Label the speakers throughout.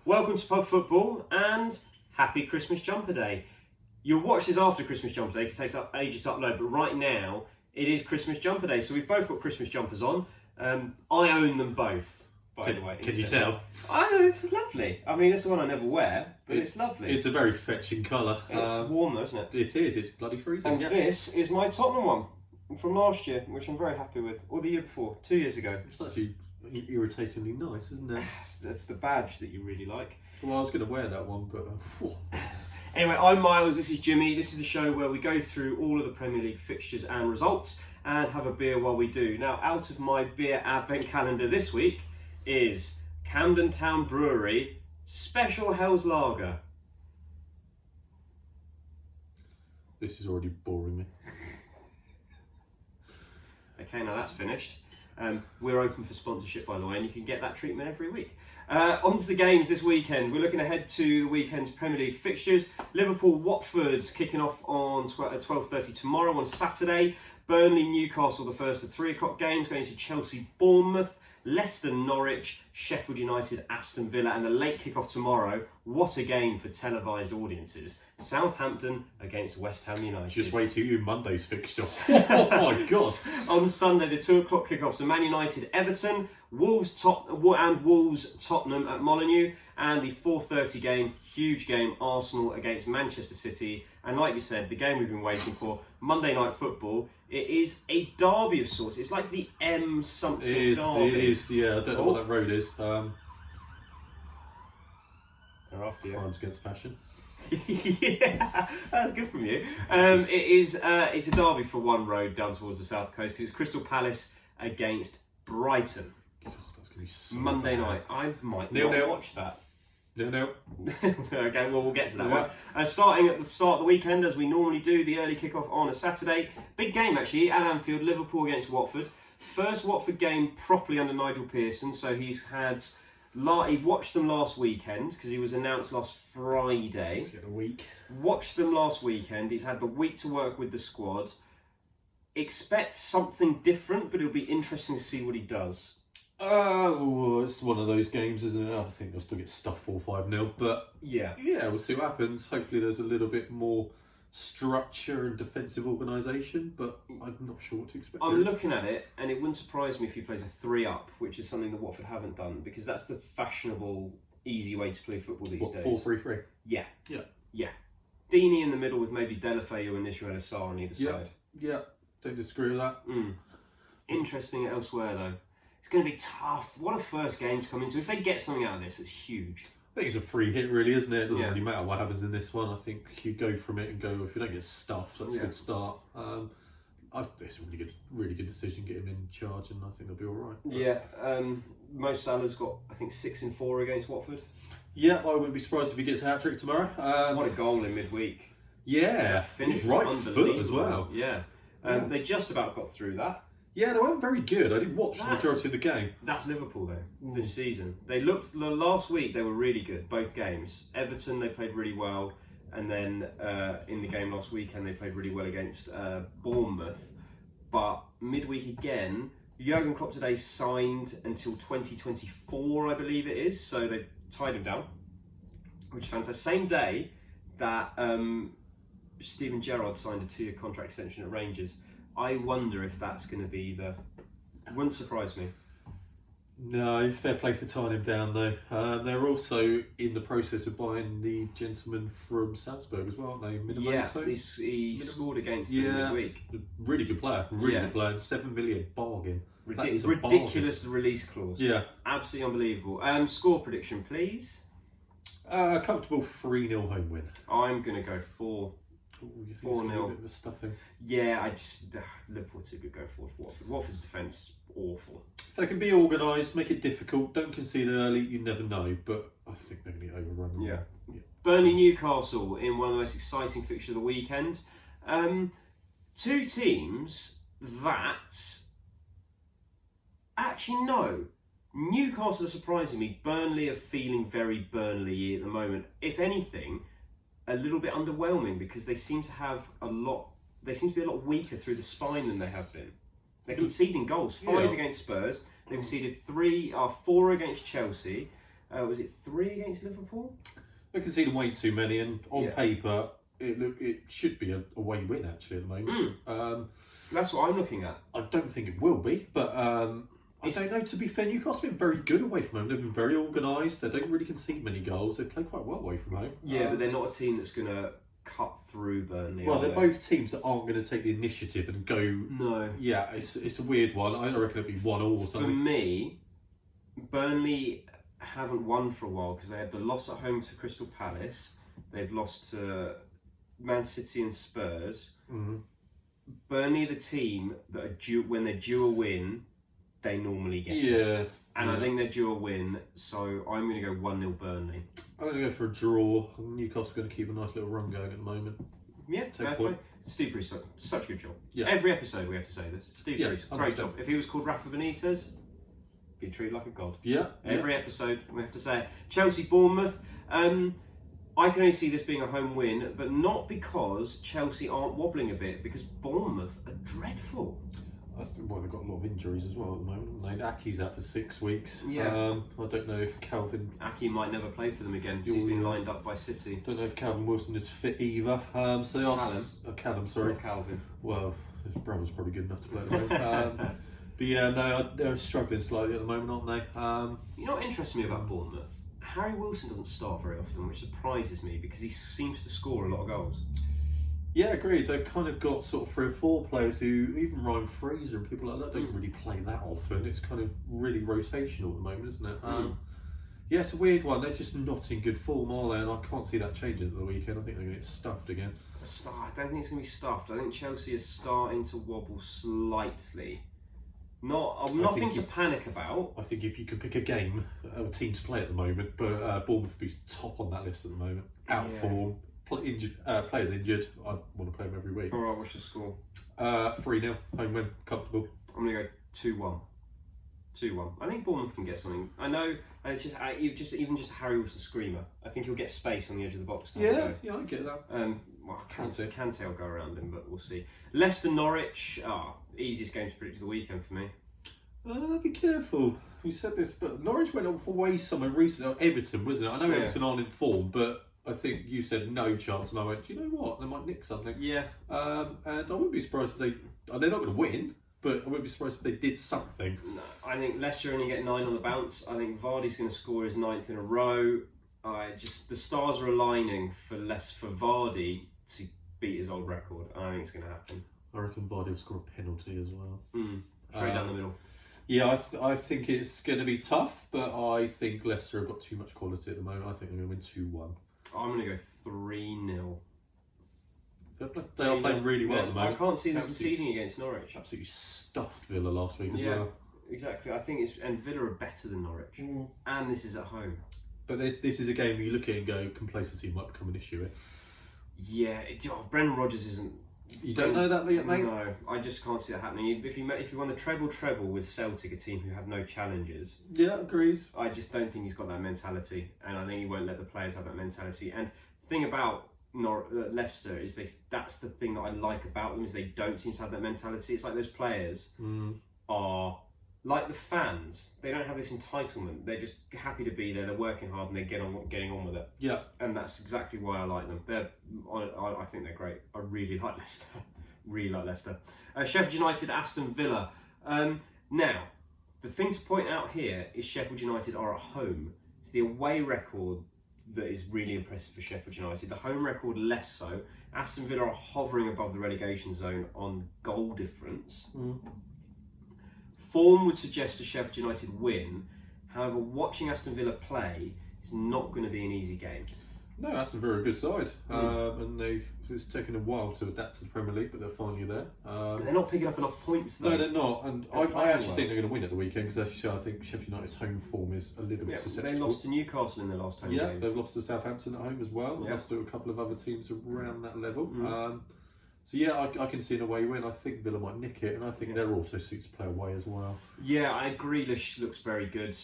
Speaker 1: Welcome to Pub Football and happy Christmas Jumper Day. You'll watch this after Christmas Jumper Day because it takes up ages to upload, but right now it is Christmas Jumper Day, so we've both got Christmas jumpers on. I own them both, by the way.
Speaker 2: Can you tell?
Speaker 1: It's lovely. I mean, it's the one I never wear, but it's lovely.
Speaker 2: It's a very fetching colour.
Speaker 1: It's warm though, isn't it?
Speaker 2: It is, it's bloody freezing.
Speaker 1: And this is my Tottenham one from last year, which I'm very happy with, or the year before, 2 years ago.
Speaker 2: It's actually irritatingly nice, isn't it?
Speaker 1: That's the badge that you really like.
Speaker 2: Well, I was going to wear that one, but...
Speaker 1: Anyway, I'm Miles, this is Jimmy. This is the show where we go through all of the Premier League fixtures and results and have a beer while we do. Now, out of my beer advent calendar this week is Camden Town Brewery Special Hell's Lager.
Speaker 2: This is already boring me.
Speaker 1: Okay, now that's finished. We're open for sponsorship, by the way, and you can get that treatment every week. On to the games this weekend. We're looking ahead to the weekend's Premier League fixtures. Liverpool, Watford's kicking off on 12:30 tomorrow on Saturday. Burnley, Newcastle, the first of 3 o'clock games, going to Chelsea, Bournemouth, Leicester, Norwich, Sheffield United, Aston Villa, and the late kick-off tomorrow. What a game for televised audiences. Southampton against West Ham United.
Speaker 2: Just wait till you Monday's fixture. Oh my God.
Speaker 1: On Sunday, the 2 o'clock kick-offs are Man United, Everton, Wolves, Tottenham at Molineux, and the 4:30 game, huge game, Arsenal against Manchester City. And like you said, the game we've been waiting for, Monday Night Football. It is a derby of sorts. It's like the M something derby.
Speaker 2: It is, yeah. I don't know what that road is.
Speaker 1: They're after you.
Speaker 2: Crimes against fashion.
Speaker 1: Yeah, that's good from you. It's a derby for one road down towards the south coast because it's Crystal Palace against Brighton.
Speaker 2: God, that's going to be so
Speaker 1: Monday
Speaker 2: bad.
Speaker 1: night. I might
Speaker 2: Nil,
Speaker 1: not
Speaker 2: nil.
Speaker 1: watch that.
Speaker 2: No.
Speaker 1: Okay, well, we'll get to that
Speaker 2: Yeah.
Speaker 1: one. Starting at the start of the weekend, as we normally do, the early kick-off on a Saturday. Big game, actually, at Anfield, Liverpool against Watford. First Watford game properly under Nigel Pearson, so he watched them last weekend, because he was announced last Friday.
Speaker 2: Let's get a week.
Speaker 1: Watched them last weekend. He's had the week to work with the squad. Expect something different, but it'll be interesting to see what he does.
Speaker 2: Well, it's one of those games, isn't it? I think they'll still get stuffed 4-5-0, but
Speaker 1: Yeah,
Speaker 2: we'll see what happens. Hopefully there's a little bit more structure and defensive organisation, but I'm not sure what to expect.
Speaker 1: I'm looking at it, and it wouldn't surprise me if he plays a 3-up, which is something that Watford haven't done, because that's the fashionable, easy way to play football these days.
Speaker 2: 4-3-3?
Speaker 1: Yeah.
Speaker 2: Yeah.
Speaker 1: Deeney in the middle with maybe Delafeu and Israel Assar on either side.
Speaker 2: Yeah, don't disagree with that.
Speaker 1: Interesting elsewhere, though. It's going to be tough. What a first game to come into. If they get something out of this, it's huge.
Speaker 2: I think it's a free hit, really, isn't it? It doesn't
Speaker 1: Yeah.
Speaker 2: really matter what happens in this one. I think you go from it and go, if you don't get stuffed, that's a
Speaker 1: Yeah.
Speaker 2: good start. It's a really good decision, get him in charge, and I think they'll be all right. But
Speaker 1: Yeah. Mo Salah's got, I think, 6 in 4 against Watford.
Speaker 2: yeah, I wouldn't be surprised if he gets a hat-trick tomorrow.
Speaker 1: What a goal in midweek.
Speaker 2: Yeah,
Speaker 1: Finished
Speaker 2: right foot
Speaker 1: unbelievable.
Speaker 2: as well.
Speaker 1: Yeah. They just about got through that.
Speaker 2: Yeah, they weren't very good. I didn't watch the
Speaker 1: That's-
Speaker 2: majority of the game.
Speaker 1: That's Liverpool, though, this season. They looked, last week, they were really good, both games. Everton, they played really well. And then in the game last weekend, they played really well against Bournemouth. But midweek again, Jurgen Klopp today signed until 2024, I believe it is. So they tied him down, which is fantastic. Same day that Steven Gerrard signed a 2-year contract extension at Rangers. I wonder if that's going to be it wouldn't surprise me.
Speaker 2: No, fair play for tying him down though. They're also in the process of buying the gentleman from Salzburg as well, aren't they? Minamoto?
Speaker 1: He scored against them midweek.
Speaker 2: Really good player, good player. And 7 million bargain. That is a
Speaker 1: Ridiculous release clause.
Speaker 2: Yeah.
Speaker 1: Absolutely unbelievable. Score prediction, please.
Speaker 2: Comfortable 3-0 home win.
Speaker 1: I'm going to go 4.
Speaker 2: Ooh, you think it's gonna be a
Speaker 1: 4-0.
Speaker 2: bit of a stuffing?
Speaker 1: Yeah, Liverpool too good go forward for Watford. Watford's defence, awful.
Speaker 2: If they can be organised, make it difficult, don't concede early, you never know, but I think they're going to get overrun.
Speaker 1: Yeah. Burnley Newcastle in one of the most exciting fixtures of the weekend. 2 teams that actually no. Newcastle are surprising me. Burnley are feeling very Burnley at the moment. If anything, a little bit underwhelming because they seem to have they seem to be a lot weaker through the spine than they have been. They're conceding goals. 5 against Spurs. They conceded 4 against Chelsea. Was it 3 against Liverpool?
Speaker 2: They conceded way too many, and on paper, it should be a away win actually at the moment.
Speaker 1: That's what I'm looking at.
Speaker 2: I don't think it will be, but I don't know. To be fair, Newcastle have been very good away from home. They've been very organised. They don't really concede many goals. They play quite well away from home.
Speaker 1: Yeah, but they're not a team that's going to cut through Burnley.
Speaker 2: Well, they're both teams that aren't going to take the initiative and go.
Speaker 1: No.
Speaker 2: Yeah, it's a weird one. I reckon it'd be 1-1 or something.
Speaker 1: For me, Burnley haven't won for a while because they had the loss at home to Crystal Palace. They've lost to Man City and Spurs.
Speaker 2: Mm-hmm.
Speaker 1: Burnley are the team that are due, when they're due a win, they normally get it. And I think they're due a win, so I'm going to go 1-0 Burnley.
Speaker 2: I'm going to go for a draw. Newcastle's going to keep a nice little run going at the moment.
Speaker 1: Yeah, fair play. Steve Bruce, such a good job.
Speaker 2: Yeah.
Speaker 1: Every episode we have to say this. Steve Bruce, great
Speaker 2: 100%.
Speaker 1: job. If he was called Rafa Benitez, be treated like a god.
Speaker 2: Yeah.
Speaker 1: Every episode we have to say it. Chelsea, Bournemouth. I can only see this being a home win, but not because Chelsea aren't wobbling a bit, because Bournemouth are dreadful.
Speaker 2: Well, they've got a lot of injuries as well at the moment. Aki's out for 6 weeks.
Speaker 1: Yeah.
Speaker 2: I don't know if Calvin...
Speaker 1: Aki might never play for them again because he's been lined up by City.
Speaker 2: Don't know if Calvin Wilson is fit either. So Callum, sorry.
Speaker 1: Not Calvin.
Speaker 2: Well, his brother's probably good enough to play at the moment. But yeah, no, they're struggling slightly at the moment, aren't they?
Speaker 1: You know what interests me about Bournemouth? Harry Wilson doesn't start very often, which surprises me because he seems to score a lot of goals.
Speaker 2: Yeah, agreed. They've kind of got sort of 3 or 4 players who, even Ryan Fraser and people like that, don't really play that often. It's kind of really rotational at the moment, isn't it? Yeah, it's a weird one. They're just not in good form, are they? And I can't see that changing at the weekend. I think they're going to get stuffed again.
Speaker 1: I don't think it's going to be stuffed. I think Chelsea is starting to wobble slightly. Nothing to panic about.
Speaker 2: I think if you could pick a game, a team to play at the moment, but Bournemouth would be top on that list at the moment. Out form, players injured. I want to play them every week.
Speaker 1: All right, what's your score?
Speaker 2: 3-0, home win, comfortable.
Speaker 1: I'm going to go 2-1. 2-1. I think Bournemouth can get something. I know, it's just even just a Harry Wilson screamer. I think he'll get space on the edge of the box.
Speaker 2: Yeah, I get that.
Speaker 1: Well, Kante will go around him, but we'll see. Leicester, Norwich. Easiest game to predict of the weekend for me.
Speaker 2: Be careful. We said this, but Norwich went away somewhere recently. Everton, wasn't it? I know Everton aren't in form, but I think you said no chance, and I went, do you know what? They might nick something.
Speaker 1: Yeah.
Speaker 2: And I wouldn't be surprised if they're not going to win, but I wouldn't be surprised if they did something.
Speaker 1: No, I think Leicester only get 9 on the bounce. I think Vardy's going to score his 9th in a row. The stars are aligning for Vardy to beat his old record. I think it's going to happen.
Speaker 2: I reckon Vardy will score a penalty as well.
Speaker 1: Straight down the middle.
Speaker 2: Yeah, I think it's going to be tough, but I think Leicester have got too much quality at the moment. I think they're going to win 2-1.
Speaker 1: I'm going to go 3-0.
Speaker 2: They are playing really well at the moment.
Speaker 1: I can't see them conceding against Norwich.
Speaker 2: Absolutely stuffed Villa last week as well.
Speaker 1: Exactly. I think and Villa are better than Norwich, and this is at home.
Speaker 2: But this is a game you look at and go, complacency might become an issue.
Speaker 1: Yeah, Brendan Rodgers isn't.
Speaker 2: You don't know that yet, mate?
Speaker 1: No, I just can't see that happening. If you won the treble with Celtic, a team who have no challenges.
Speaker 2: Yeah, agrees.
Speaker 1: I just don't think he's got that mentality, and I think he won't let the players have that mentality. And the thing about Leicester is that's the thing that I like about them is they don't seem to have that mentality. It's like those players are like the fans. They don't have this entitlement. They're just happy to be there. They're working hard and they're getting on with it. Yeah, and that's exactly why I like them. I think they're great. I really like Leicester. Really like Leicester. Sheffield United, Aston Villa. Now, the thing to point out here is Sheffield United are at home. It's the away record that is really impressive for Sheffield United. The home record less so. Aston Villa are hovering above the relegation zone on goal difference. Form would suggest a Sheffield United win. However, watching Aston Villa play is not going to be an easy game.
Speaker 2: No, Aston Villa are a good side, and it's taken a while to adapt to the Premier League, but they're finally there.
Speaker 1: They're not picking up enough points, though.
Speaker 2: No, they're not, and I actually think they're going to win at the weekend because I think Sheffield United's home form is a little bit susceptible.
Speaker 1: They lost to Newcastle in their last home game.
Speaker 2: Yeah, they've lost to Southampton at home as well. They've lost to a couple of other teams around that level. So yeah, I can see an away win. I think Villa might nick it, and I think they're also suited to play away as well. Yeah,
Speaker 1: Grealish looks very good.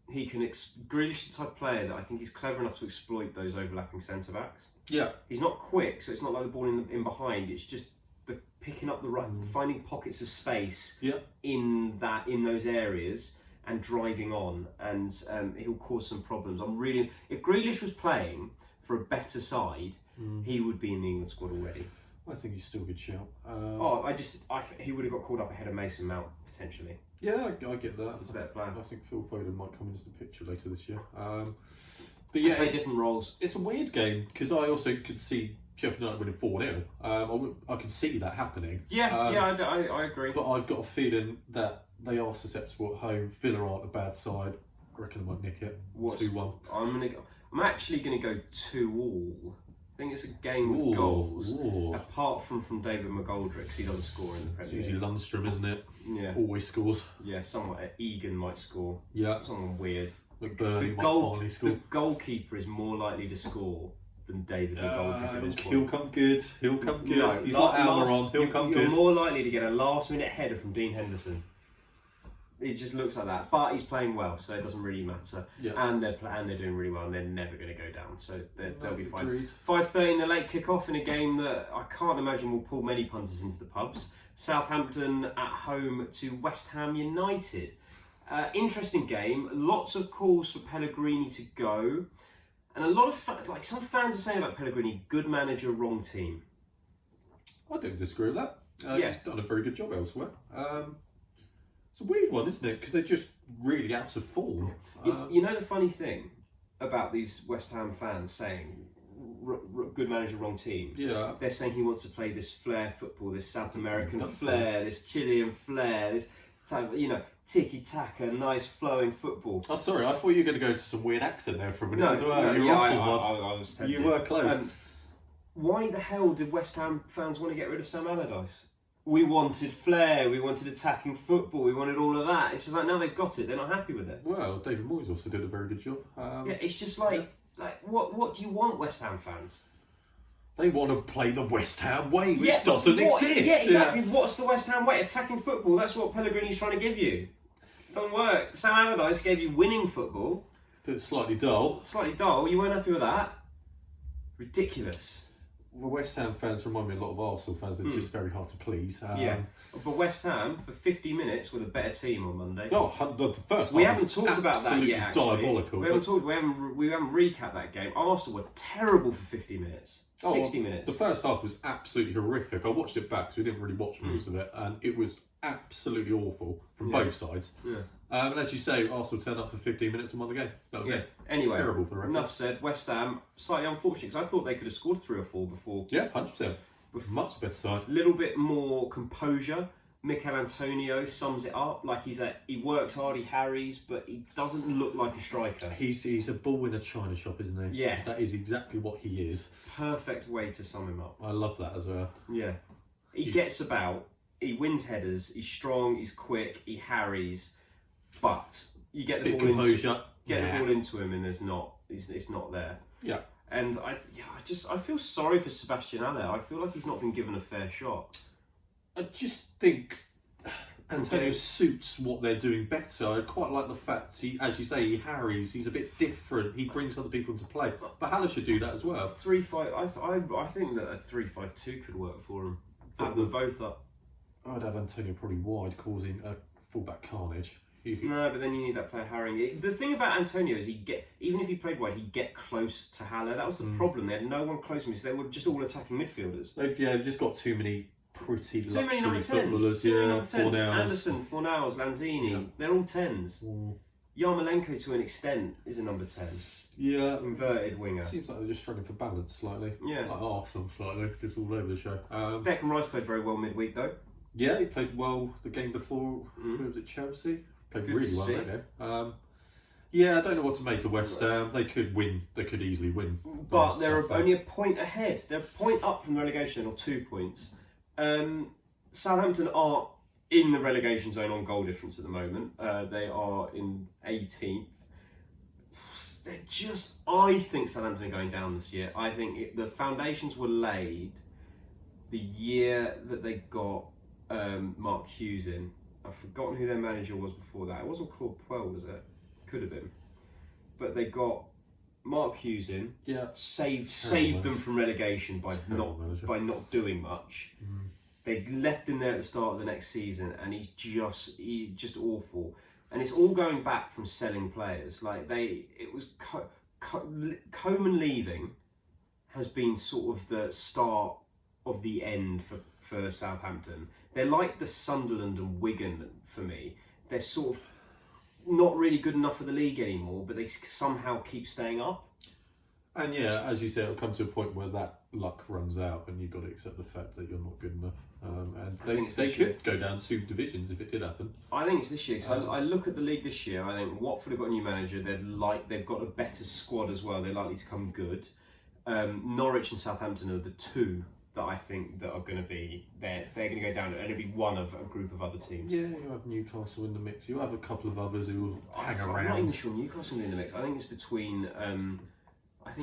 Speaker 1: Grealish is the type of player that I think he's clever enough to exploit those overlapping centre backs.
Speaker 2: Yeah,
Speaker 1: he's not quick, so it's not like the ball in behind. It's just the picking up the right, finding pockets of space. In those areas, and driving on, and he'll cause some problems. If Grealish was playing for a better side, he would be in the England squad already.
Speaker 2: I think he's still a good shout.
Speaker 1: He would have got called up ahead of Mason Mount potentially.
Speaker 2: Yeah, I get that.
Speaker 1: It's a better player.
Speaker 2: I think Phil Foden might come into the picture later this year. But
Speaker 1: yeah, play different roles.
Speaker 2: It's a weird game because I also could see Sheffield United winning 4-0. I can see that happening.
Speaker 1: I agree.
Speaker 2: But I've got a feeling that they are susceptible at home. Villa aren't a bad side. I reckon they might nick it. 2-1.
Speaker 1: I'm actually going to go 2-2. I think it's a game with goals. Apart from David McGoldrick, because he doesn't score in the Premier League.
Speaker 2: It's usually Lundstrom, isn't it?
Speaker 1: Yeah.
Speaker 2: Always scores.
Speaker 1: Yeah, someone Egan might score.
Speaker 2: Yeah.
Speaker 1: Someone weird.
Speaker 2: McBurney might finally score.
Speaker 1: The goalkeeper is more likely to score than David McGoldrick at this point.
Speaker 2: He'll come good.
Speaker 1: No,
Speaker 2: he's like Almiron. He'll come good.
Speaker 1: You're more likely to get a last-minute header from Dean Henderson. It just looks like that, but he's playing well, so it doesn't really matter.
Speaker 2: Yeah.
Speaker 1: And they're doing really well, and they're never going to go down, so they'll be fine.
Speaker 2: Agreed.
Speaker 1: 5:30 in the late kick-off in a game that I can't imagine will pull many punters into the pubs. Southampton at home to West Ham United. Interesting game. Lots of calls for Pellegrini to go, and a lot of some fans are saying about Pellegrini: good manager, wrong team.
Speaker 2: I don't disagree with that.
Speaker 1: Yeah.
Speaker 2: He's done a very good job elsewhere. It's a weird one, isn't it? Because they're just really out of form.
Speaker 1: You know the funny thing about these West Ham fans saying good manager, wrong team?
Speaker 2: Yeah.
Speaker 1: They're saying he wants to play this flair football, this South American flair, this Chilean flair, this type, tiki-taka, nice flowing football.
Speaker 2: I'm sorry, I thought you were going to go into some weird accent there for a minute as well.
Speaker 1: No,
Speaker 2: you
Speaker 1: I was tempted.
Speaker 2: You were close.
Speaker 1: Why the hell did West Ham fans want to get rid of Sam Allardyce? We wanted flair, we wanted attacking football, we wanted all of that. It's just like now they've got it, they're not happy with it.
Speaker 2: Well, David Moyes also did a very good job.
Speaker 1: It's just like what do you want, West Ham fans?
Speaker 2: They want to play the West Ham way, which doesn't exist.
Speaker 1: Yeah, exactly. Yeah. What's the West Ham way? Attacking football. That's what Pellegrini's trying to give you. Doesn't work. Sam Allardyce gave you winning football.
Speaker 2: But it's slightly dull.
Speaker 1: Slightly dull. You weren't happy with that. Ridiculous.
Speaker 2: Well, West Ham fans remind me a lot of Arsenal fans. They're just very hard to please.
Speaker 1: But West Ham for 50 minutes with a better team on Monday.
Speaker 2: The first.
Speaker 1: We haven't talked about that yet. Actually.
Speaker 2: Diabolical.
Speaker 1: We haven't recapped that game. Arsenal were terrible for 50 minutes. 60 minutes.
Speaker 2: The first half was absolutely horrific. I watched it back, so we didn't really watch most of it, and it was absolutely awful from both sides.
Speaker 1: Yeah.
Speaker 2: And as you say, Arsenal turned up for 15 minutes and won the game. That was it.
Speaker 1: Anyway,
Speaker 2: terrible for the rest.
Speaker 1: Enough said. West Ham, slightly unfortunate, because I thought they could have scored 3 or 4 before.
Speaker 2: Yeah, 100%. Much better side.
Speaker 1: A little bit more composure. Mikel Antonio sums it up. Like he works hard, he harries, but he doesn't look like a striker.
Speaker 2: He's a bull in a china shop, isn't he?
Speaker 1: Yeah.
Speaker 2: That is exactly what he is.
Speaker 1: Perfect way to sum him up.
Speaker 2: I love that as well.
Speaker 1: Yeah. He gets about, he wins headers, he's strong, he's quick, he harries, but you get the ball into him and it's not there.
Speaker 2: Yeah.
Speaker 1: And I feel sorry for Sebastian Haller. I feel like he's not been given a fair shot.
Speaker 2: I just think Antonio suits what they're doing better. I quite like the fact as you say, he harries. He's a bit different. He brings other people into play. But Haller should do that as well.
Speaker 1: 3-5. I think that a 3-5-2 could work for him. Have them both up.
Speaker 2: I'd have Antonio probably wide, causing a fullback carnage.
Speaker 1: No, but then you need that player harrying. The thing about Antonio is even if he played wide, he'd get close to Haller. That was the problem. They had no one close to him, so they were just all attacking midfielders.
Speaker 2: They've just got too many luxury footballers.
Speaker 1: Anderson, Fornals, Lanzini, they're all 10s. Yarmolenko to an extent is a number 10.
Speaker 2: Yeah.
Speaker 1: Inverted winger.
Speaker 2: Seems like they're just struggling for balance slightly.
Speaker 1: Yeah.
Speaker 2: Like Arsenal slightly, just all over the show.
Speaker 1: Declan Rice played very well midweek though.
Speaker 2: Yeah, he played well the game before. Who was it, Chelsea? Played really well that game. Yeah, I don't know what to make of West Ham. They could win. They could easily win.
Speaker 1: But they're only a point ahead. They're a point up from relegation, or 2 points. Southampton are in the relegation zone on goal difference at the moment. They are in 18th. I think Southampton are going down this year. I think the foundations were laid the year that they got Mark Hughes in. I've forgotten who their manager was before that. It wasn't Claude Puel, was it? Could have been. But they got Mark Hughes in.
Speaker 2: Yeah.
Speaker 1: Saved them from relegation by not doing much. They left him there at the start of the next season, and he's just awful. and it's all going back from selling players. Like it was Coleman leaving has been sort of the start of the end for Southampton. They're like the Sunderland and Wigan for me. They're sort of not really good enough for the league anymore, but they somehow keep staying up.
Speaker 2: And yeah, as you say, it'll come to a point where that luck runs out, and you've got to accept the fact that you're not good enough. And they could go down 2 divisions if it did happen.
Speaker 1: I think it's this year because I look at the league this year. I think Watford have got a new manager. They've got a better squad as well. They're likely to come good. Norwich and Southampton are the 2 that I think that are going to be they're going to go down, and it'll be one of a group of other teams.
Speaker 2: Yeah, you have Newcastle in the mix. You have a couple of others who will hang around.
Speaker 1: I'm not even sure Newcastle in the mix. I think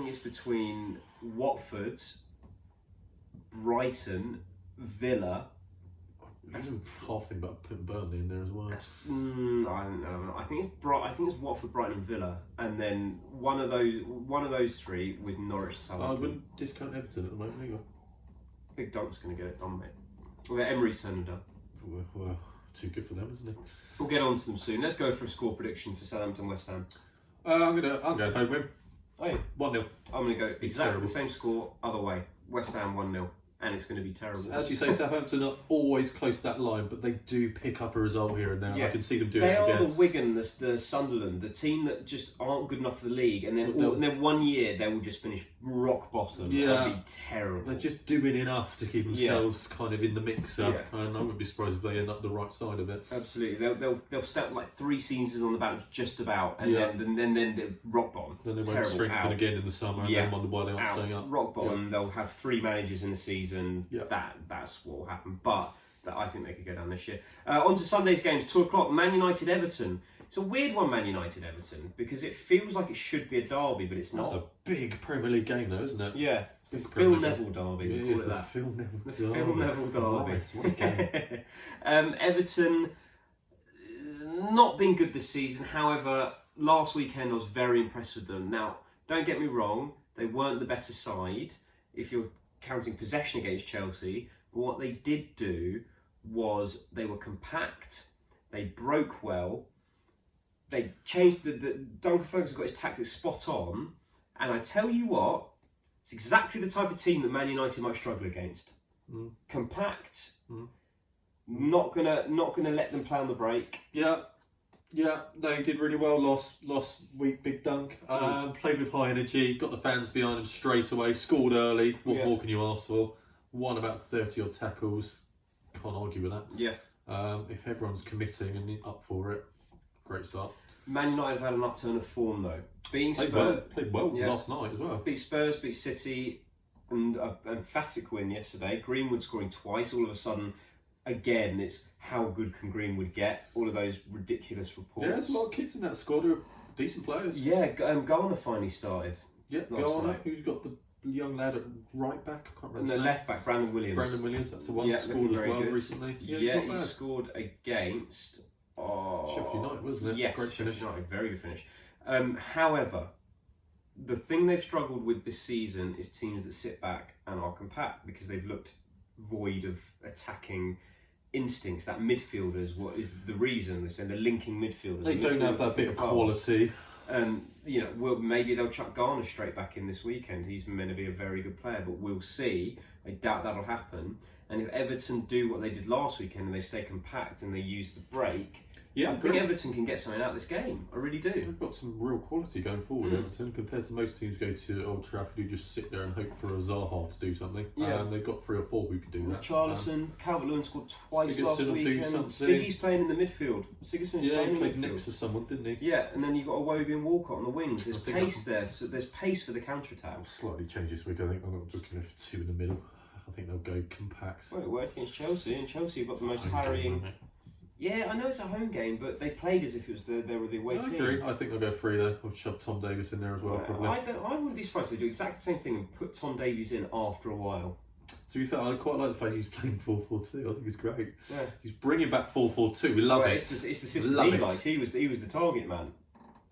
Speaker 1: it's between Watford, Brighton, Villa.
Speaker 2: That's half thing about putting Burnley in there as well.
Speaker 1: I don't know. I think it's Watford, Brighton, and Villa, and then one of those 3 with Norwich.
Speaker 2: I wouldn't discount Everton at the moment either.
Speaker 1: Big Dunk's going to get it done, mate. Well, Emery's turned them down.
Speaker 2: Well, too good for them, isn't it?
Speaker 1: We'll get on to them soon. Let's go for a score prediction for Southampton West Ham.
Speaker 2: I'm going home win.
Speaker 1: Oh yeah.
Speaker 2: 1-0.
Speaker 1: I'm going to go exactly the same score, other way. West Ham 1-0. And it's going to be terrible.
Speaker 2: As you say, Southampton are always close to that line, but they do pick up a result here and there. Yeah. I can see them doing it again.
Speaker 1: They are the Wigan, the Sunderland, the team that just aren't good enough for the league, and then 1 year they will just finish rock bottom.
Speaker 2: Yeah.
Speaker 1: That'll be terrible.
Speaker 2: They're just doing enough to keep themselves kind of in the mix, and I wouldn't be surprised if they end up the right side of it.
Speaker 1: Absolutely, they'll step like 3 seasons on the bench just about, and then they're rock bottom.
Speaker 2: Then they won't strengthen again in the summer, and then wonder why they aren't staying up.
Speaker 1: Rock bottom. They'll have 3 managers in the season. That's what will happen. But I think they could go down this year. On to Sunday's games, 2 o'clock. Man United Everton. It's a weird one, Man United Everton, because it feels like it should be a derby, but it's not.
Speaker 2: It's a big Premier League game, though, isn't it?
Speaker 1: Yeah, it's the Phil Neville derby.
Speaker 2: It is the Phil Neville derby.
Speaker 1: Phil Neville derby.
Speaker 2: What a game.
Speaker 1: Everton, not been good this season. However, last weekend I was very impressed with them. Now, don't get me wrong, they weren't the better side if you're counting possession against Chelsea. But what they did do was they were compact, they broke well, they changed Duncan Ferguson got his tactics spot on, and I tell you what, it's exactly the type of team that Man United might struggle against. Compact, not gonna let them play on the break.
Speaker 2: Yeah, no, he did really well last week, Big Dunk. Played with high energy, got the fans behind him straight away, scored early. What more can you ask for? Won about 30 odd tackles. Can't argue with that.
Speaker 1: Yeah.
Speaker 2: If everyone's committing and up for it, great start.
Speaker 1: Man United have had an upturn of form though. Beating
Speaker 2: Spurs, played well last night as well.
Speaker 1: Beat Spurs, beat City, and an emphatic win yesterday. Greenwood scoring twice. All of a sudden, again, it's how good can Greenwood get? All of those ridiculous reports.
Speaker 2: Yeah, there's a lot of kids in that squad who are decent players.
Speaker 1: Yeah, Garner finally started.
Speaker 2: Yeah, Garner, who's got the young lad at right back, I can't remember.
Speaker 1: And the left back, Brandon Williams.
Speaker 2: That's the one scored as well recently.
Speaker 1: Yeah, he scored against
Speaker 2: Sheffield United, wasn't it?
Speaker 1: Yes,
Speaker 2: great
Speaker 1: Sheffield
Speaker 2: finish.
Speaker 1: United, very good finish. However, the thing they've struggled with this season is teams that sit back and are compact because they've looked void of attacking instincts. That midfielders, what is the reason they're saying they're linking midfielders?
Speaker 2: They don't have that bit of quality.
Speaker 1: Well, maybe they'll chuck Garner straight back in this weekend. He's meant to be a very good player, but we'll see. I doubt that'll happen. And if Everton do what they did last weekend and they stay compact and they use the break, I think Everton can get something out of this game. I really do.
Speaker 2: They've got some real quality going forward, Everton, compared to most teams go to Old Trafford who just sit there and hope for a Zaha to do something.
Speaker 1: Yeah.
Speaker 2: They've got 3 or 4 who could do that.
Speaker 1: Charlison, Calvert-Lewin scored twice last weekend. Siggy's playing in the midfield. Sigurdsson's playing in the midfield.
Speaker 2: He played next to someone, didn't he?
Speaker 1: Yeah, and then you've got Iwobi and Walcott on the wings. There's pace there, so there's pace for the counter-attack.
Speaker 2: Slightly changed this week, I think. I'm just going to go for 2 in the middle. I think they'll go compact.
Speaker 1: Well, it worked against Chelsea, and Chelsea have got the most harrying... Yeah, I know it's a home game, but they played as if it was they were the away team.
Speaker 2: I agree. I think they'll go 3 there. I'll shove Tom Davies in there as well, probably.
Speaker 1: I wouldn't be surprised if they do exactly the same thing and put Tom Davies in after a while.
Speaker 2: To be fair, I quite like the fact he's playing 4-4-2. I think it's great.
Speaker 1: Yeah.
Speaker 2: He's bringing back 4-4-2. We love it.
Speaker 1: It's the system he likes. He was the target man.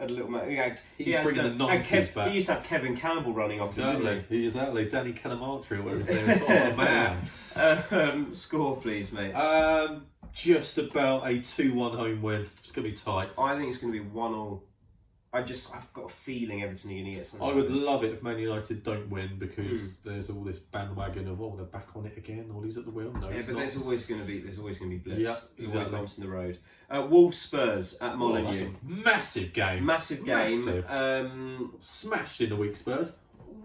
Speaker 1: Had a little man.
Speaker 2: He's bringing the 90s back.
Speaker 1: He used to have Kevin Campbell running off him, didn't he?
Speaker 2: Exactly. Danny Calamatri or whatever his name is. Oh, man.
Speaker 1: Score, please, mate.
Speaker 2: just about a 2-1 home win. It's going to be tight.
Speaker 1: I think it's going to be 1-1. I've got a feeling Everton are going to get something.
Speaker 2: I would love it if Man United don't win, because there's all this bandwagon of they're back on it again. Ollie's at the wheel. No,
Speaker 1: but there's always going to be blips.
Speaker 2: Yeah,
Speaker 1: There's
Speaker 2: exactly.
Speaker 1: always bumps in the road. Wolves Spurs at Molineux.
Speaker 2: That's a massive game.
Speaker 1: Massive game.
Speaker 2: Massive. Smashed in the week, Spurs.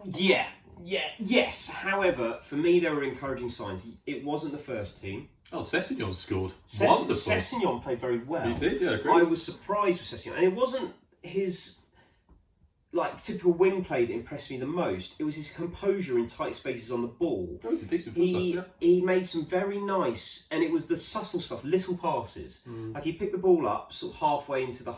Speaker 1: Yes. However, for me, there were encouraging signs. It wasn't the first team.
Speaker 2: Oh, Sessegnon scored. Wonderful.
Speaker 1: Sessegnon played very well.
Speaker 2: He did, yeah, great.
Speaker 1: I was surprised with Sessegnon, and it wasn't his typical wing play that impressed me the most. It was his composure in tight spaces on the ball.
Speaker 2: Oh, he's a decent footballer.
Speaker 1: He made some very nice, and it was the subtle stuff, little passes. Like he picked the ball up sort of halfway into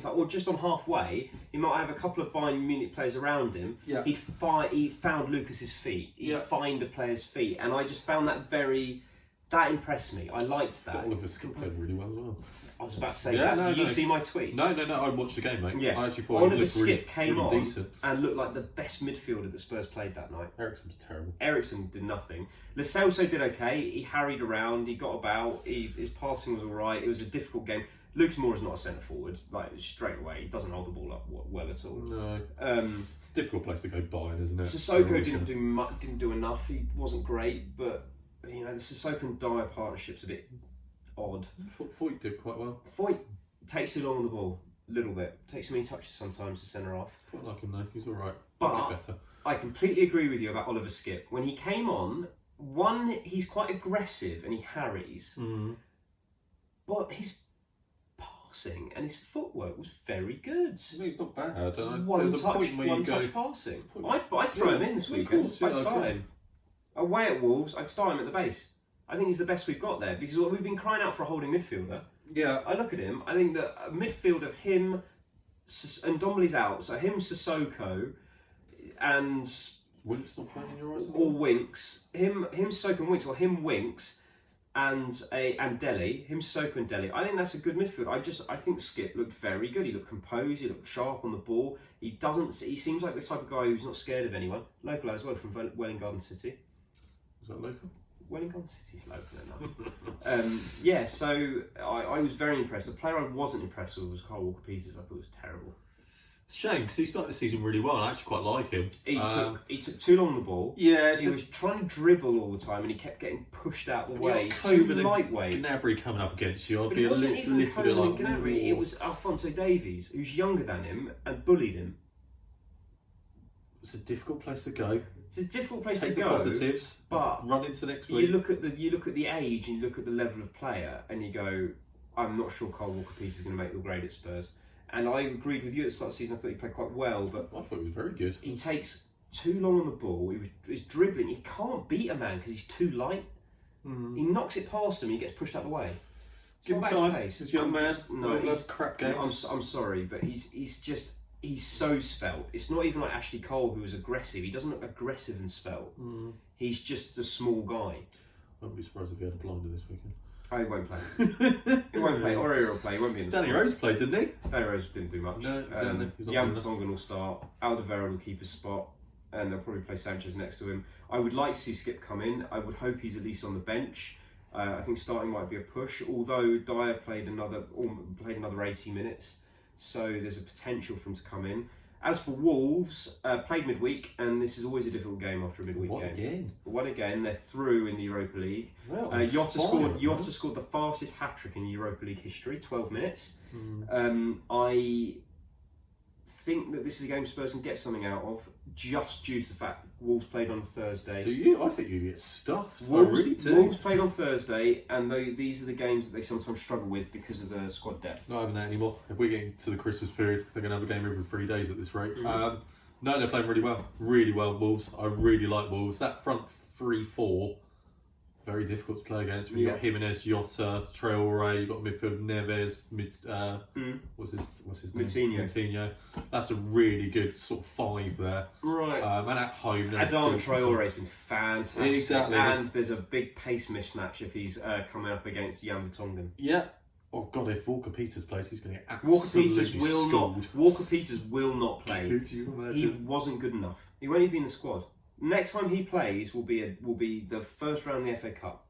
Speaker 1: or just on halfway. He might have a couple of Bayern Munich players around him.
Speaker 2: Yeah.
Speaker 1: He found Lucas's feet. He'd find a player's feet, and I just found that impressed me. I liked that.
Speaker 2: Oliver Skip played really well as well.
Speaker 1: I was about to say that. Did you see my tweet?
Speaker 2: No. I watched the game, mate.
Speaker 1: Yeah.
Speaker 2: I actually thought
Speaker 1: Oliver Skip came
Speaker 2: really
Speaker 1: on
Speaker 2: decent.
Speaker 1: and looked like the best midfielder that Spurs played that night.
Speaker 2: Eriksen's terrible.
Speaker 1: Eriksen did nothing. Lo Celso did okay. He harried around. He got about. His passing was all right. It was a difficult game. Lucas Moura is not a centre forward. Straight away, he doesn't hold the ball up well at all.
Speaker 2: No. It's a difficult place to go Bayern, isn't it?
Speaker 1: Sissoko didn't do enough. He wasn't great, but the Sissoko and Dyer partnership's a bit odd.
Speaker 2: Foyt did quite well.
Speaker 1: Foyt takes too long on the ball, a little bit. Takes too many touches sometimes to centre off.
Speaker 2: Quite like him though, he's alright.
Speaker 1: But
Speaker 2: better.
Speaker 1: I completely agree with you about Oliver Skip. When he came on, he's quite aggressive and he harries. But his passing and his footwork was very good.
Speaker 2: No, he's not bad. I don't know.
Speaker 1: One
Speaker 2: There's a point where you go.
Speaker 1: touch passing. I'd throw him in this weekend. I'd start him. Away at Wolves, I'd start him at the base. I think he's the best we've got there, because we've been crying out for a holding midfielder.
Speaker 2: Yeah.
Speaker 1: I look at him, I think that a midfield of him, and Dombley's out, so him, Sissoko, and...
Speaker 2: Winks not playing in your eyes?
Speaker 1: Or Winks. Him, Sissoko and Winks, or him, Winks, and Dele. Him, Sissoko and Dele. I think that's a good midfield. I think Skip looked very good. He looked composed, he looked sharp on the ball. He seems like the type of guy who's not scared of anyone. Local as well, from Welling Garden City.
Speaker 2: Was that local?
Speaker 1: Wellington City's local enough. So I was very impressed. The player I wasn't impressed with was Carl Walker-Peters. I thought it was terrible.
Speaker 2: Shame, because he started the season really well. I actually quite like him.
Speaker 1: He took too long on the ball.
Speaker 2: Yeah,
Speaker 1: he was trying to dribble all the time, and he kept getting pushed out the way.
Speaker 2: Too
Speaker 1: lightweight.
Speaker 2: Gnabry coming up against you. I'd
Speaker 1: But
Speaker 2: be
Speaker 1: it
Speaker 2: a
Speaker 1: wasn't
Speaker 2: little
Speaker 1: even
Speaker 2: bit like,
Speaker 1: Gnabry. It was Alphonso Davies, who's younger than him, and bullied him.
Speaker 2: It's a difficult place to go.
Speaker 1: It's a difficult place
Speaker 2: Take
Speaker 1: to go.
Speaker 2: the positives,
Speaker 1: but
Speaker 2: run into next week.
Speaker 1: You look at the age and you look at the level of player, and you go, I'm not sure Carl Walker-Peters is going to make the grade at Spurs. And I agreed with you at the start of the season. I thought he played quite well, but
Speaker 2: I thought he was very good.
Speaker 1: He takes too long on the ball. He's dribbling. He can't beat a man because he's too light. He knocks it past him. And he gets pushed out the way.
Speaker 2: Give him time. He's a young man. He's crap games.
Speaker 1: I'm sorry, but he's so svelte. It's not even like Ashley Cole, who was aggressive. He doesn't look aggressive and svelte. He's just a small guy.
Speaker 2: I wouldn't be surprised if he had a blinder this weekend.
Speaker 1: Oh, he won't play. He won't play. Or he'll play. He won't be in the
Speaker 2: Danny
Speaker 1: squad.
Speaker 2: Rose played, didn't he?
Speaker 1: Danny Rose didn't do much.
Speaker 2: No, exactly.
Speaker 1: Jan Vertonghen will start. Alderweireld will keep his spot. And they'll probably play Sanchez next to him. I would like to see Skip come in. I would hope he's at least on the bench. I think starting might be a push. Although Dyer played another 80 minutes. So there's a potential for him to come in. As for Wolves, played midweek, and this is always a difficult game after a midweek game. What again? They're through in the Europa League.
Speaker 2: Well,
Speaker 1: Jota scored the fastest hat-trick in Europa League history, 12 minutes. I think that this is a game Spurs can get something out of, just due to the fact Wolves played on Thursday.
Speaker 2: Do you? I think you get stuffed.
Speaker 1: Wolves,
Speaker 2: I really do.
Speaker 1: Wolves played on Thursday, and these are the games that they sometimes struggle with because of the squad depth.
Speaker 2: Not having that anymore. If we're getting to the Christmas period, they're going to have a game every 3 days at this rate. No, they're playing really well. Really well, Wolves. I really like Wolves. That front 3-4, very difficult to play against. You've got Jimenez, Jota, Traore, you've got midfield Neves, what's his name? Moutinho. That's a really good sort of five there.
Speaker 1: Right.
Speaker 2: And at home,
Speaker 1: Adama Traore's been fantastic.
Speaker 2: Exactly.
Speaker 1: And there's a big pace mismatch if he's coming up against Jan Vertonghen.
Speaker 2: Yeah. Oh God, if Walker-Peters plays, he's going to get absolutely
Speaker 1: Walker-Peters will not play.
Speaker 2: Could you imagine?
Speaker 1: He wasn't good enough. He won't even be in the squad. Next time he plays will be the first round of the FA Cup.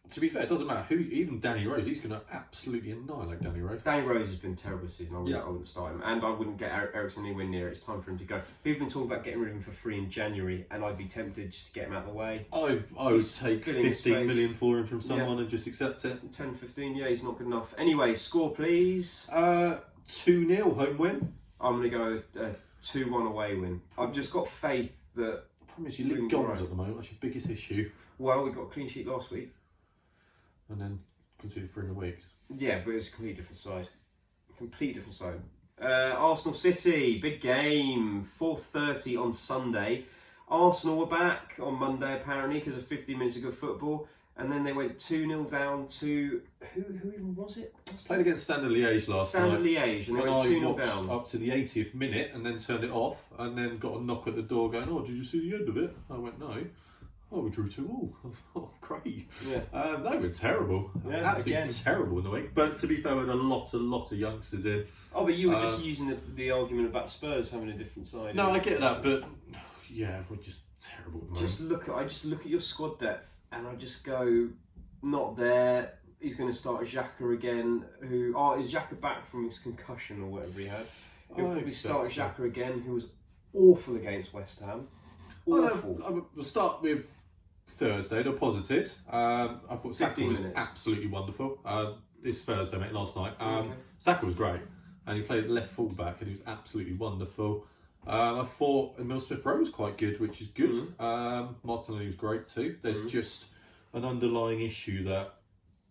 Speaker 2: to be fair, it doesn't matter who. Even Danny Rose, he's going to absolutely annihilate Danny Rose.
Speaker 1: Danny Rose has been terrible this season. I wouldn't start him, and I wouldn't get Ericsson anywhere near it. It's time for him to go. People have been talking about getting rid of him for free in January, and I'd be tempted just to get him out of the way.
Speaker 2: I would take 15 million for him from someone and just accept it.
Speaker 1: 10, 15, yeah, he's not good enough. Anyway, score please.
Speaker 2: 2-0 home win.
Speaker 1: I'm going to go 2-1 away win. I've just got faith that...
Speaker 2: The problem is you leak goals at the moment. That's your biggest issue.
Speaker 1: Well, we got a clean sheet last week.
Speaker 2: And then conceded 3 in a week.
Speaker 1: Yeah, but it's a complete different side. Arsenal City, big game, 4:30 on Sunday. Arsenal were back on Monday apparently because of 15 minutes of good football, and then they went 2-0 down to who even was it?
Speaker 2: Played against Standard Liège last night.
Speaker 1: Standard Liège, and they went 2-0 down
Speaker 2: up to the 80th minute, and then turned it off, and then got a knock at the door going, "Oh, did you see the end of it?" I went, "No." "Oh, we drew 2-2. Oh, great.
Speaker 1: Yeah.
Speaker 2: They were terrible.
Speaker 1: Yeah,
Speaker 2: absolutely terrible in the week. But to be fair, with a lot of youngsters in.
Speaker 1: Oh, but you were just using the argument about Spurs having a different side.
Speaker 2: No, I get that, but yeah, we're just terrible at the moment.
Speaker 1: I just look at your squad depth, and I just go, not there. He's going to start Xhaka again. Is Xhaka back from his concussion or whatever he had? He'll probably start Xhaka again, who was awful against West Ham. Awful.
Speaker 2: We'll start with Thursday, the positives. I thought Saka was absolutely wonderful. This Thursday, last night. Saka was great, and he played left full back, and he was absolutely wonderful. I thought Emile Smith-Rowe was quite good, which is good. Martinelli was great too. There's just an underlying issue that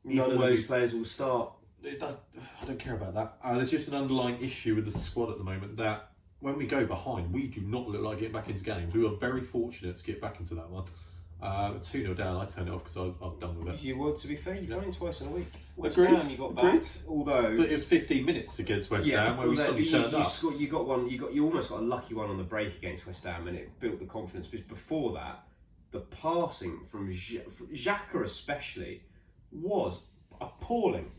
Speaker 1: none of those players will start.
Speaker 2: It does. I don't care about that. There's just an underlying issue with the squad at the moment that when we go behind, we do not look like getting back into games. We were very fortunate to get back into that one. 2-0 down, I turned it off because I've done with it.
Speaker 1: You would, to be fair, you've done it twice in a week.
Speaker 2: West
Speaker 1: Ham, you got back. Although,
Speaker 2: but it was 15 minutes against West Ham where we suddenly turned up.
Speaker 1: You almost got a lucky one on the break against West Ham, and it built the confidence. Because before that, the passing from Xhaka especially was appalling.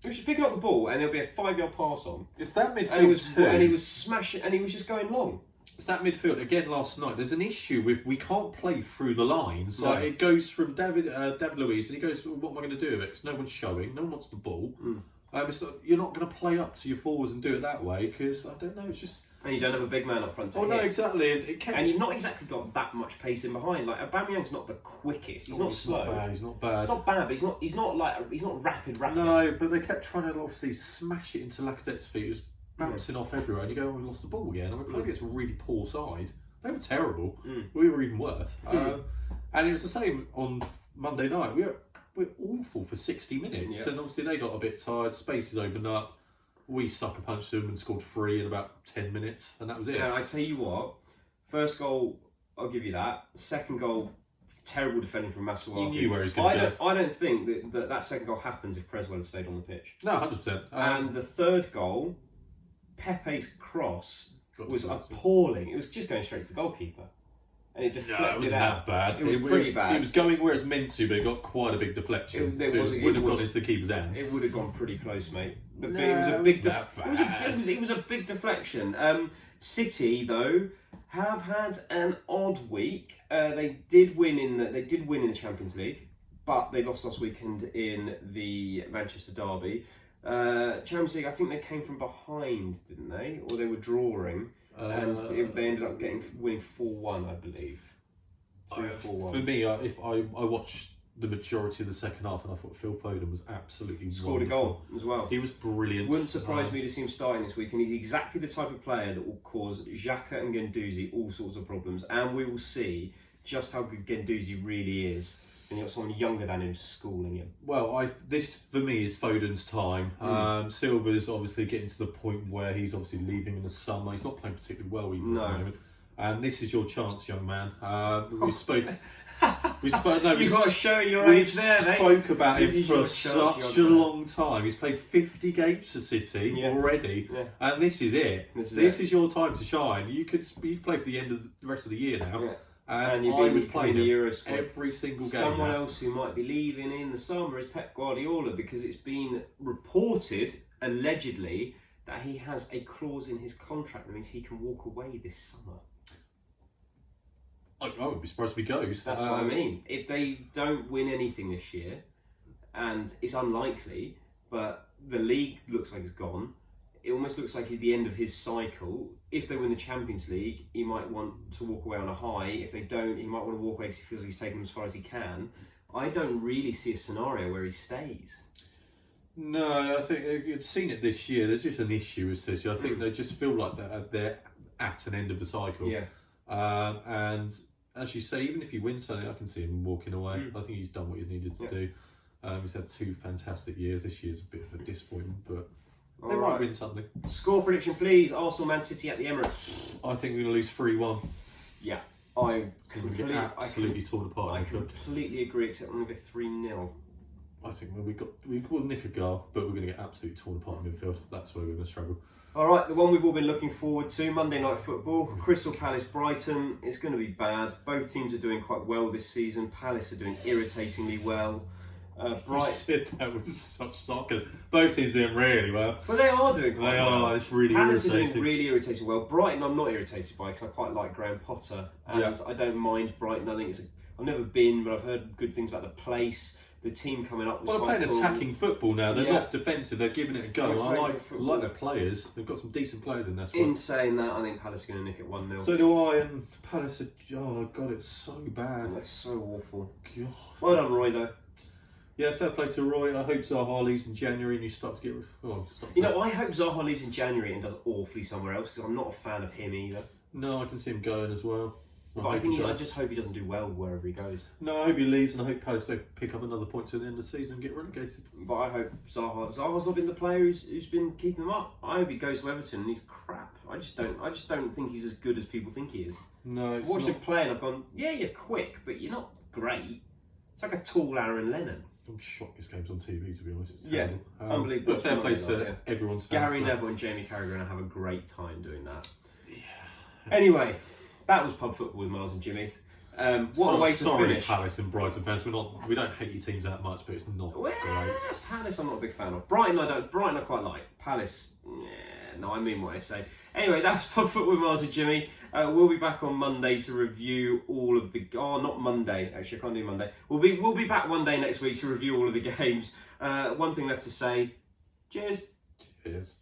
Speaker 1: He was just picking up the ball, and there'll be a 5-yard pass on.
Speaker 2: It's that midfield
Speaker 1: and he was smashing, and he was just going long.
Speaker 2: It's that midfield again last night. There's an issue with we can't play through the lines.
Speaker 1: No.
Speaker 2: Like it goes from David Luiz, and he goes, "What am I going to do with it?" Because no one's showing, no one wants the ball. You're not going to play up to your forwards and do it that way because I don't know. It's just
Speaker 1: and you don't have a big man up front to hit.
Speaker 2: no, exactly.
Speaker 1: And you've not exactly got that much pace in behind. Like Aubameyang's not the quickest. He's not slow.
Speaker 2: He's not bad.
Speaker 1: He's not bad, but he's not rapid.
Speaker 2: No, but they kept trying to obviously smash it into Lacazette's feet. It was bouncing off everywhere, and you go, "Oh, we lost the ball again." And we're playing against a really poor side. They were terrible. We were even worse. And it was the same on Monday night. We're awful for 60 minutes, and obviously they got a bit tired. Spaces opened up. We sucker punched them and scored 3 in about 10 minutes, and that was it.
Speaker 1: Yeah, I tell you what, first goal, I'll give you that. Second goal, terrible defending from Masuaku.
Speaker 2: You knew where he was going to
Speaker 1: go. I don't think that second goal happens if Creswell had stayed on the pitch.
Speaker 2: No, 100%.
Speaker 1: And the third goal, Pepe's cross was appalling. It was just going straight to the goalkeeper. And it deflected
Speaker 2: it wasn't
Speaker 1: out.
Speaker 2: that bad.
Speaker 1: It was pretty bad.
Speaker 2: It was going where it's meant to, but it got quite a big deflection. It would have gone into the keeper's hands.
Speaker 1: It would have gone pretty close, mate. It was a big it was a big deflection. City though have had an odd week. They did win in the Champions League, but they lost last weekend in the Manchester derby. Champions League, I think they came from behind, didn't they? Or they were drawing. And they ended up winning 4-1, I believe. 4-1.
Speaker 2: For me, if I watched the majority of the second half, and I thought Phil Foden was absolutely
Speaker 1: scored a goal as well.
Speaker 2: He was brilliant.
Speaker 1: Wouldn't surprise me to see him starting this week, and he's exactly the type of player that will cause Xhaka and Guendouzi all sorts of problems. And we will see just how good Guendouzi really is. And you've got someone younger than him schooling him.
Speaker 2: Well, this for me is Foden's time. Silva's obviously getting to the point where he's obviously leaving in the summer. He's not playing particularly well even at the moment. And this is your chance, young man. We spoke. You've got to show your age there, mate. We spoke about him for such a long time. He's played 50 games for City already, and this is it. This is your time to shine. You could play for the end of the rest of the year now.
Speaker 1: Yeah.
Speaker 2: And I would play the Euro squad every single game.
Speaker 1: Someone else who might be leaving in the summer is Pep Guardiola, because it's been reported, allegedly, that he has a clause in his contract that means he can walk away this summer.
Speaker 2: I would be surprised if he goes.
Speaker 1: That's what I mean. If they don't win anything this year, and it's unlikely, but the league looks like it's gone. It almost looks like at the end of his cycle. If they win the Champions League, he might want to walk away on a high. If they don't, he might want to walk away because he feels he's taken them as far as he can. I don't really see a scenario where he stays.
Speaker 2: No, I think you've seen it this year. There's just an issue with City. I think they just feel like they're at an end of the cycle.
Speaker 1: Yeah.
Speaker 2: And as you say, even if he wins something, I can see him walking away. I think he's done what he's needed to do. He's had 2 fantastic years. This year's a bit of a disappointment, but they might win something.
Speaker 1: Score prediction, please. Arsenal, Man City at the Emirates.
Speaker 2: I think we're going to lose 3-1.
Speaker 1: Yeah.
Speaker 2: We're going to get absolutely torn apart.
Speaker 1: I completely agree, except I'm going to go 3-0.
Speaker 2: I think we will nick a goal, but we're going to get absolutely torn apart in midfield. That's where we're going to struggle.
Speaker 1: All right, the one we've all been looking forward to, Monday Night Football, Crystal Palace, Brighton. It's going to be bad. Both teams are doing quite well this season. Palace are doing irritatingly well.
Speaker 2: Brighton said that was such soccer. Both teams are doing really well.
Speaker 1: But they are doing quite well.
Speaker 2: It's really
Speaker 1: Palace
Speaker 2: irritating.
Speaker 1: are doing really irritating well. Brighton I'm not irritated by because I quite like Graham Potter. And I don't mind Brighton. I think I've never been, but I've heard good things about the place. The team coming up was
Speaker 2: they're
Speaker 1: quite
Speaker 2: playing
Speaker 1: cool.
Speaker 2: attacking football now. They're not defensive. They're giving it a go.
Speaker 1: They're
Speaker 2: I like their players. They've got some decent players in there.
Speaker 1: In saying that, I think Palace are going to nick it 1-0.
Speaker 2: So do I. And Palace are, oh God, it's so bad.
Speaker 1: That's so awful.
Speaker 2: God.
Speaker 1: Well done, Roy, though.
Speaker 2: Yeah, fair play to Roy. I hope Zaha leaves in January and you start to get...
Speaker 1: I hope Zaha leaves in January and does awfully somewhere else because I'm not a fan of him either.
Speaker 2: No, I can see him going as well.
Speaker 1: But I just hope he doesn't do well wherever he goes.
Speaker 2: No, I hope he leaves and I hope Palace pick up another point to the end of the season and get relegated.
Speaker 1: But I hope Zaha's not been the player who's been keeping him up. I hope he goes to Everton and he's crap. I just don't think he's as good as people think he is.
Speaker 2: No, it's
Speaker 1: I've watched
Speaker 2: not.
Speaker 1: him play and I've gone, yeah, you're quick, but you're not great. It's like a tall Aaron Lennon.
Speaker 2: I'm shocked this game's on TV, to be honest. It's
Speaker 1: yeah,
Speaker 2: terrible.
Speaker 1: unbelievable.
Speaker 2: But fair play to everyone's fans.
Speaker 1: Gary Neville and Jamie Carragher are going to have a great time doing that. Yeah. Anyway, that was Pub Football with Miles and Jimmy. What a way to finish.
Speaker 2: Palace and Brighton fans. We don't hate your teams that much, but it's not great.
Speaker 1: Palace I'm not a big fan of. Brighton I quite like. Palace, no, I mean what I say. Anyway, that's Pub Football with Miles and Jimmy. We'll be back on Monday to review all of the... Oh, not Monday. Actually, I can't do Monday. We'll be back one day next week to review all of the games. One thing left to say. Cheers.
Speaker 2: Cheers.